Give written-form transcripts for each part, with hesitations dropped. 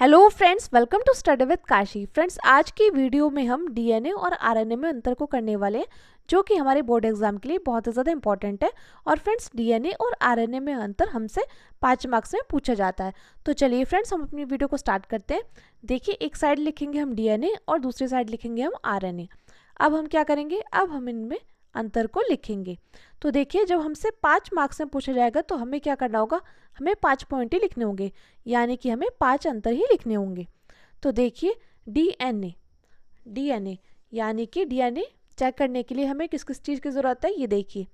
Hello friends, welcome to study with Kashi. Friends, आज की video में हम डीएनए और आरएनए में अंतर को करने वाले हैं, जो कि हमारे बोर्ड एग्जाम के लिए बहुत ज़्यादा इंपॉर्टेंट है। और फ्रेंड्स, डीएनए और आरएनए में अंतर हमसे 5 मार्क्स में पूछा जाता है। तो चलिए फ्रेंड्स, हम अपनी वीडियो को स्टार्ट करते हैं। देखिए, एक साइड लिखेंगे हम डीएनए और दूसरी साइड लिखेंगे हम आरएनए। अब हम क्या करेंगे, अब हम इनमें अंतर को लिखेंगे। तो देखिए, जब हमसे 5 मार्क्स में पूछा जाएगा तो हमें क्या करना होगा, हमें 5 पॉइंट ही लिखने होंगे, यानी कि हमें 5 अंतर ही लिखने होंगे। तो देखिए, डीएनए डीएनए यानी कि डीएनए चेक करने के लिए हमें किस किस चीज़ की ज़रूरत है, ये देखिए।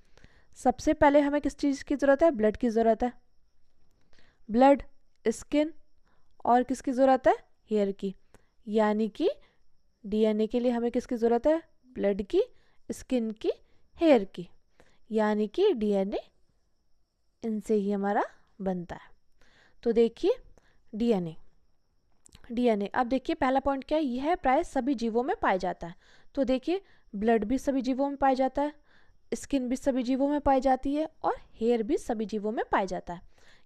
सबसे पहले हमें किस चीज़ की ज़रूरत है, ब्लड की ज़रूरत है। ब्लड, स्किन और किसकी ज़रूरत है, हेयर की। यानी कि डीएनए के लिए हमें किसकी ज़रूरत है, ब्लड की, स्किन की, हेयर की। यानी कि डीएनए इनसे ही हमारा बनता है। तो देखिए, डीएनए डीएनए अब देखिए, पहला पॉइंट क्या है, यह प्राय सभी जीवों में पाया जाता है। तो देखिए, ब्लड भी सभी जीवों में पाया जाता है, स्किन भी सभी जीवों में पाई जाती है और हेयर भी सभी जीवों में पाया जाता है।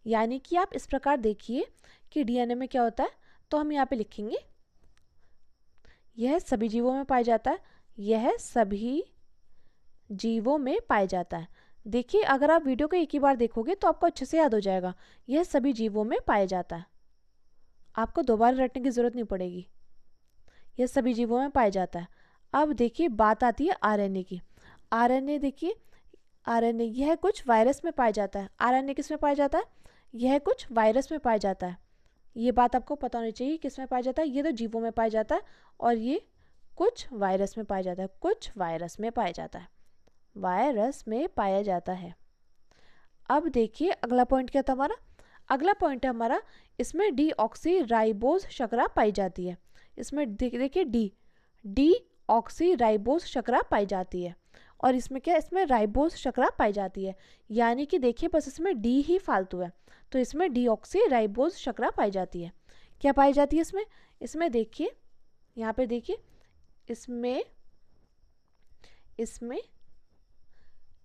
यानी कि आप इस प्रकार देखिए कि डीएनए में क्या होता है। तो हम यहाँ पे लिखेंगे, यह सभी जीवों में पाया जाता है, यह सभी जीवों में पाया जाता है। देखिए, अगर आप वीडियो को एक ही बार देखोगे तो आपको अच्छे से याद हो जाएगा, यह सभी जीवों में पाया जाता है। आपको दोबारा रटने की ज़रूरत नहीं पड़ेगी, यह सभी जीवों में पाया जाता है। अब देखिए, बात आती है आरएनए की। आरएनए देखिए, आरएनए यह कुछ वायरस में पाया जाता है। आरएनए किस में पाया जाता है, यह कुछ वायरस में पाया जाता है। ये बात आपको पता होनी चाहिए, किस में पाया जाता है, ये तो जीवों में पाया जाता है और ये कुछ वायरस में पाया जाता है, कुछ वायरस में पाया जाता है, वायरस में पाया जाता है। अब देखिए, अगला पॉइंट क्या था हमारा, अगला पॉइंट है हमारा, इसमें डीऑक्सीराइबोज शर्करा पाई जाती है। इसमें देखिए, डीऑक्सीराइबोज शर्करा पाई जाती है। और इसमें क्या, इसमें राइबोज शर्करा पाई जाती है। यानी कि देखिए, बस इसमें डी ही फालतू है, तो इसमें डीऑक्सीराइबोज शर्करा पाई जाती है। क्या पाई जाती है इसमें, इसमें देखिए, यहाँ पे देखिए, इसमें इसमें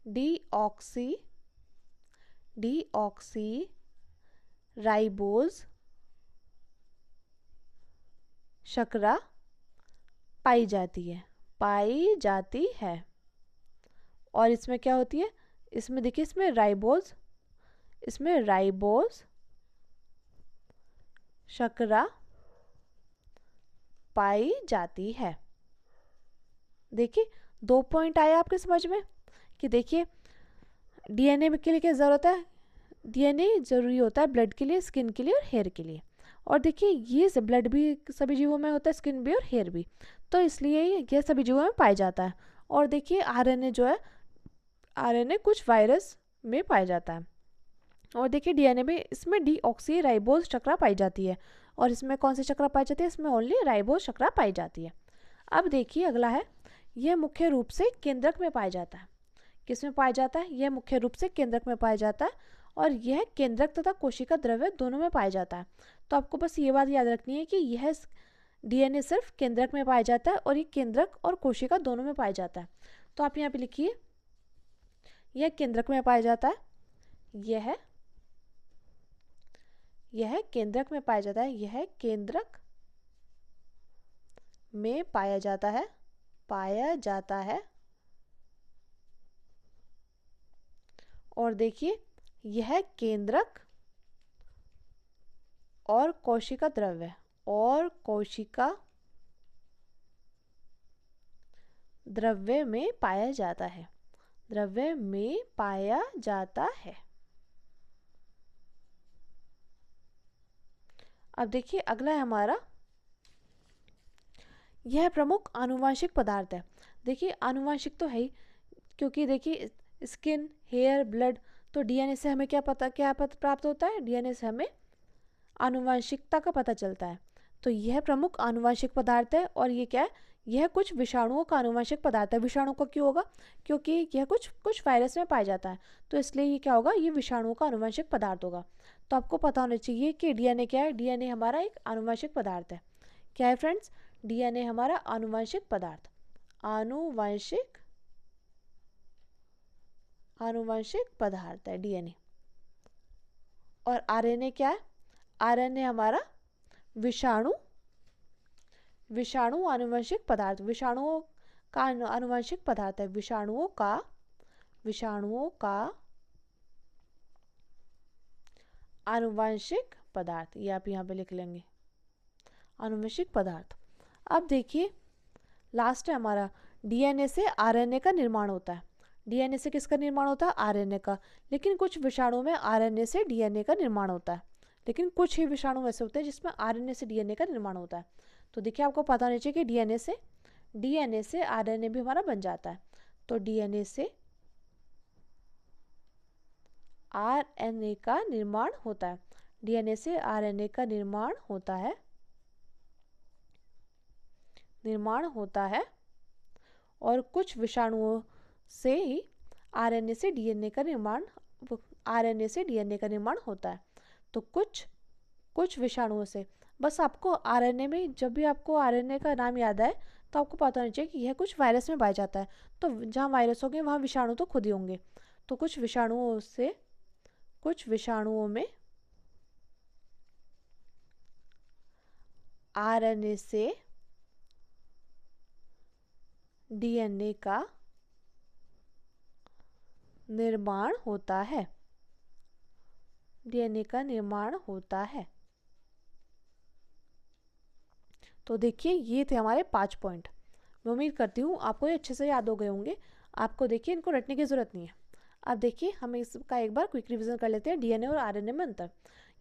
डीऑक्सीराइबोज शर्करा पाई जाती है। और इसमें क्या होती है, इसमें देखिए, इसमें राइबोज शर्करा पाई जाती है। देखिए, 2 पॉइंट आए आपके समझ में कि देखिए, डीएनए के लिए क्या ज़रूरत है, डीएनए ज़रूरी होता है ब्लड के लिए, स्किन के लिए और हेयर के लिए। और देखिए, ये ब्लड भी सभी जीवों में होता है, स्किन भी और हेयर भी, तो इसलिए यह सभी जीवों में पाया जाता है। और देखिए, आरएनए जो है, आरएनए कुछ वायरस में पाया जाता है। और देखिए, डीएनए में इसमें डीऑक्सीराइबोज शर्करा पाई जाती है। और इसमें कौन सी शर्करा पाई जाती है, इसमें ओनली राइबोज शर्करा पाई जाती है। अब देखिए, अगला है, यह मुख्य रूप से केंद्रक में पाया जाता है। किस में पाया जाता है, यह मुख्य रूप से केंद्रक में पाया जाता है। और यह केंद्रक तथा कोशिका द्रव्य दोनों में पाया जाता है। तो आपको बस ये बात याद रखनी है कि यह डीएनए सिर्फ केंद्रक में पाया जाता है और ये केंद्रक और कोशिका दोनों में पाया जाता है। तो आप यहाँ पे लिखिए, यह केंद्रक में पाया जाता है, यह केंद्रक में पाया जाता है, यह केंद्रक में पाया जाता है। और देखिए, यह केंद्रक और कोशिका द्रव्य में पाया जाता है, अब देखिए, अगला है हमारा, यह प्रमुख आनुवांशिक पदार्थ है। देखिए, आनुवांशिक तो है ही, क्योंकि देखिए, स्किन, हेयर, ब्लड, तो डीएनए से हमें क्या प्राप्त होता है, डीएनए से हमें आनुवांशिकता का पता चलता है। तो यह प्रमुख आनुवांशिक पदार्थ है। और ये क्या है, यह कुछ विषाणुओं का आनुवांशिक पदार्थ है। विषाणु का क्यों होगा, क्योंकि यह कुछ वायरस में पाया जाता है, तो इसलिए ये क्या होगा, ये विषाणुओं का आनुवांशिक पदार्थ होगा। तो आपको पता होना चाहिए कि डीएनए क्या है, डीएनए हमारा एक आनुवांशिक पदार्थ है। क्या है फ्रेंड्स, डीएनए हमारा आनुवांशिक पदार्थ, आनुवांशिक पदार्थ है डीएनए। और आरएनए क्या है, आरएनए हमारा विषाणु, विषाणु आनुवंशिक पदार्थ, विषाणुओं का आनुवंशिक पदार्थ है, विषाणुओं का आनुवंशिक पदार्थ, ये आप यहाँ पे लिख लेंगे, आनुवंशिक पदार्थ। अब देखिए लास्ट है हमारा, डीएनए से आरएनए का निर्माण होता है। डीएनए से किसका निर्माण होता है? आरएनए का। लेकिन कुछ विषाणु में आरएनए से डीएनए का निर्माण होता है, लेकिन कुछ ही विषाणु ऐसे होते हैं जिसमें आरएनए से डीएनए का निर्माण होता है। तो देखिए आपको पता होना चाहिए कि डीएनए से आरएनए भी हमारा बन जाता है। तो डीएनए से आरएनए का निर्माण होता है, डीएनए से आरएनए का निर्माण होता है और कुछ विषाणुओं से ही आरएनए से डीएनए का निर्माण होता है। तो कुछ विषाणुओं से, बस आपको आरएनए में, जब भी आपको आरएनए का नाम याद आए तो आपको पता होना चाहिए कि यह कुछ वायरस में पाया जाता है। तो जहाँ वायरस होंगे वहाँ विषाणु तो खुद ही होंगे। तो कुछ विषाणुओं में आरएनए से डीएनए का निर्माण होता है, डीएनए का निर्माण होता है। तो देखिए ये थे हमारे 5 पॉइंट। मैं उम्मीद करती हूँ आपको ये अच्छे से याद हो गए होंगे। आपको देखिए इनको रटने की ज़रूरत नहीं है। अब देखिए हम इसका एक बार क्विक रिवीजन कर लेते हैं, डीएनए और आरएनए में अंतर।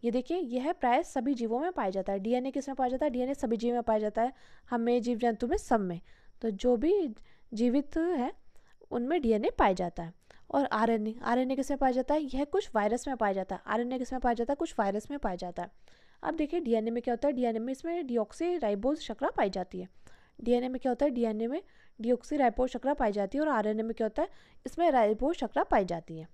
ये देखिए यह प्राय सभी जीवों में पाया जाता है। डीएनए किस में पाया जाता है? डीएनए सभी जीव में पाया जाता है, हमें, जीव जंतु में, सब में। तो जो भी जीवित है उनमें डीएनए पाया जाता है। और आरएनए किस में पाया जाता है? यह कुछ वायरस में पाया जाता है। आरएनए किस में पाया जाता है? कुछ वायरस में पाया जाता है। अब देखिए डीएनए में क्या होता है? डीएनए में इसमें डीऑक्सीराइबोज श्रृंखला पाई जाती है। डीएनए में क्या होता है? डीएनए में डीऑक्सीराइबोज श्रृंखला पाई जाती है। और आरएनए में क्या होता है? इसमें राइबोज श्रृंखला पाई जाती है।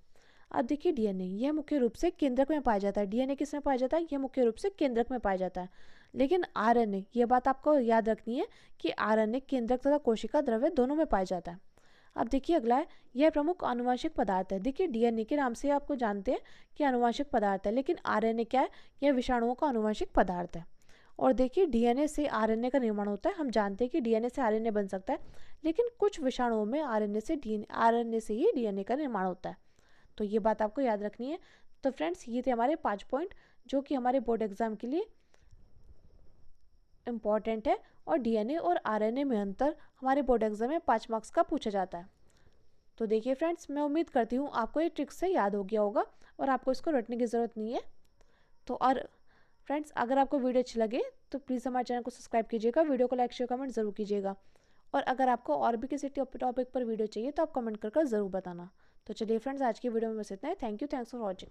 अब देखिए डीएनए, यह मुख्य रूप से केंद्रक में पाया जाता है। डीएनए किस में पाया जाता है? यह मुख्य रूप से केंद्रक में पाया जाता है। लेकिन आरएनए, यह बात आपको याद रखनी है कि आरएनए केंद्रक तथा कोशिका द्रव्य दोनों में पाया जाता है। अब देखिए अगला है, यह प्रमुख आनुवंशिक पदार्थ है। देखिए डीएनए के नाम से आपको जानते हैं कि आनुवंशिक पदार्थ है, लेकिन आरएनए क्या है? यह विषाणुओं का आनुवंशिक पदार्थ है। और देखिए डीएनए से आरएनए का निर्माण होता है। हम जानते हैं कि डीएनए से आरएनए बन सकता है, लेकिन कुछ विषाणुओं में आरएनए से ही डीएनए का निर्माण होता है। तो ये बात आपको याद रखनी है। तो फ्रेंड्स ये थे हमारे 5 पॉइंट जो कि हमारे बोर्ड एग्जाम के लिए इम्पॉर्टेंट है। और डीएनए और आरएनए में अंतर हमारे बोर्ड एग्जाम में 5 मार्क्स का पूछा जाता है। तो देखिए फ्रेंड्स, मैं उम्मीद करती हूँ आपको ये ट्रिक से याद हो गया होगा और आपको इसको रटने की ज़रूरत नहीं है। तो और फ्रेंड्स, अगर आपको वीडियो अच्छी लगे तो प्लीज़ हमारे चैनल को सब्सक्राइब कीजिएगा, वीडियो को लाइक शेयर कमेंट ज़रूर कीजिएगा। और अगर आपको और भी किसी टॉपिक पर वीडियो चाहिए तो आप कमेंट कर ज़रूर बताना। तो चलिए फ्रेंड्स, आज की वीडियो में बस इतना है। Thanks for watching.